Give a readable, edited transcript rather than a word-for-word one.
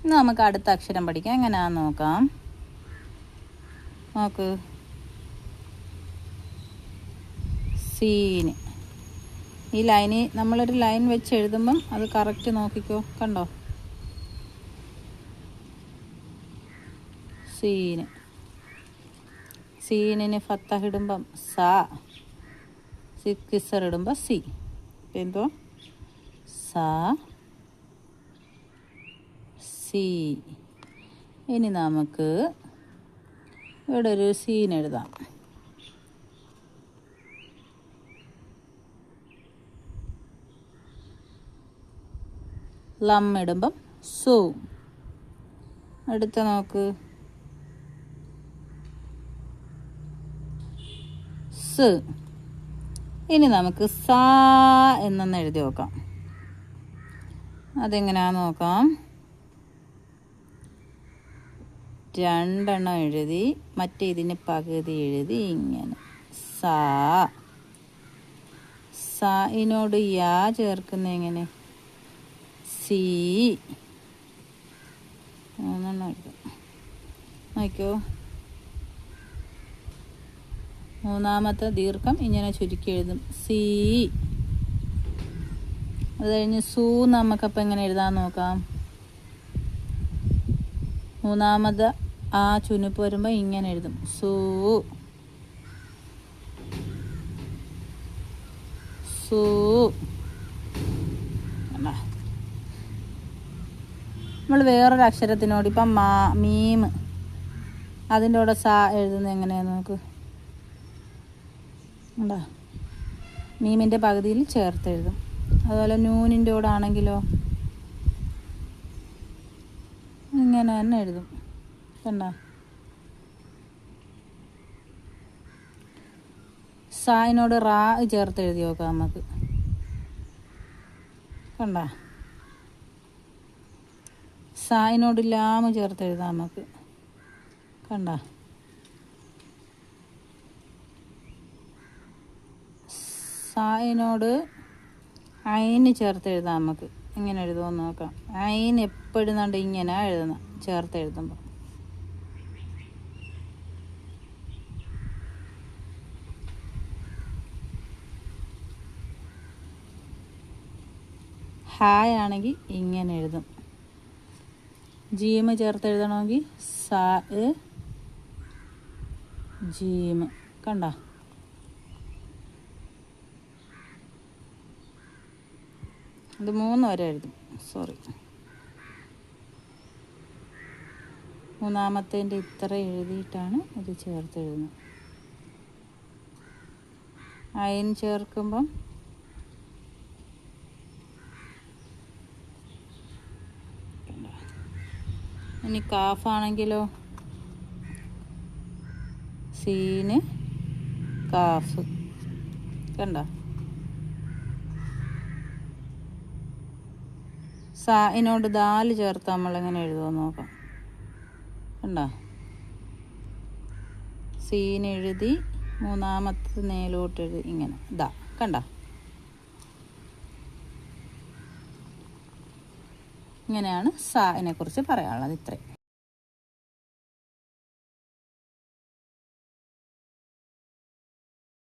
ഇന്ന് നമുക്ക് അടുത്ത അക്ഷരം പഠിക്കാം. എങ്ങനെയാണെന്ന് നോക്കാം. നോക്ക്, സീന്. ഈ ലൈന് നമ്മളൊരു ലൈൻ വെച്ച് എഴുതുമ്പം അത് കറക്റ്റ് നോക്കിക്കോ. കണ്ടോ? സീന്. സീനിന് ഫത്തഹ ഇടുമ്പം സ, കിസർ ഇടുമ്പോൾ സി. എന്തോ സ സി. ഇനി നമുക്ക് ഇവിടെ ഒരു സീൻ എഴുതാം. ലം ഇടുമ്പം സു. അടുത്ത നോക്ക്, സ്. ഇനി നമുക്ക് സ എന്നൊന്ന് എഴുതി നോക്കാം. അതെങ്ങനെയാണെന്ന് നോക്കാം. രണ്ടെണ്ണം എഴുതി മറ്റേ ഇതിന് പകുതി എഴുതി ഇങ്ങനെ സ. സയിനോട് യാ ചേർക്കുന്ന എങ്ങനെ? സി. മൂന്നെണ്ണം എഴുതാം. നോക്കിയോ, മൂന്നാമത്തെ ദീർഘം ഇങ്ങനെ ചുരുക്കി എഴുതും, സി. അത് കഴിഞ്ഞ് സു നമുക്കപ്പോൾ എങ്ങനെ എഴുതാൻ നോക്കാം. മൂന്നാമത് ആ ചുനുപ്പ് വരുമ്പോൾ ഇങ്ങനെ എഴുതും, സു സു. നമ്മൾ വേറൊരു അക്ഷരത്തിനോട് ഇപ്പം മീം, അതിൻ്റെ കൂടെ സ എഴുതുന്നത് എങ്ങനെയാന്ന് നോക്ക്. ഉണ്ടോ? മീമിൻ്റെ പകുതിയിൽ ചേർത്ത് എഴുതും. അതുപോലെ നൂനിൻ്റെ കൂടെ ആണെങ്കിലോ ഇങ്ങനെ തന്നെ എഴുതും. കണ്ടോ? സായിനോട് റാ ചേർത്ത് എഴുതി നോക്കാം നമുക്ക്. കണ്ടോ? സായിനോട് ലാമ് ചേർത്ത് എഴുതാം നമുക്ക്. കണ്ടോ? സായിനോട് ഐന് ചേർത്ത് എഴുതാം നമുക്ക്. ഇങ്ങനെ എഴുതുമെന്ന് നോക്കാം. ഐൻ എപ്പോഴും കണ്ട് ഇങ്ങനെ എഴുതണം ചേർത്ത് എഴുതുമ്പോൾ. ഹായ് ആണെങ്കിൽ ഇങ്ങനെ എഴുതും. ജീമ് ചേർത്ത് എഴുതണമെങ്കിൽ സ ജീമ്. കണ്ടോ? ഇത് 3 വരെ എഴുതും. സോറി, മൂന്നാമത്തേൻ്റെ ഇത്ര എഴുതിയിട്ടാണ് ഇത് ചേർത്ത് എഴുതുന്നത്. അയിൻ ചേർക്കുമ്പം ഇനി കാഫാണെങ്കിലോ സീന് കാഫ്. കണ്ടോ? സായിനോട് ദാല് ചേർത്ത് നമ്മളെങ്ങനെ എഴുതുമെന്ന് നോക്കാം. കണ്ടോ? സീൻ എഴുതി മൂന്നാമത്തെ നേലോട്ട് എഴുതി ഇങ്ങനെ ദാ. കണ്ടോ? ഇങ്ങനെയാണ് സായിനെ കുറിച്ച് പറയാനുള്ളത്. ഇത്രയും.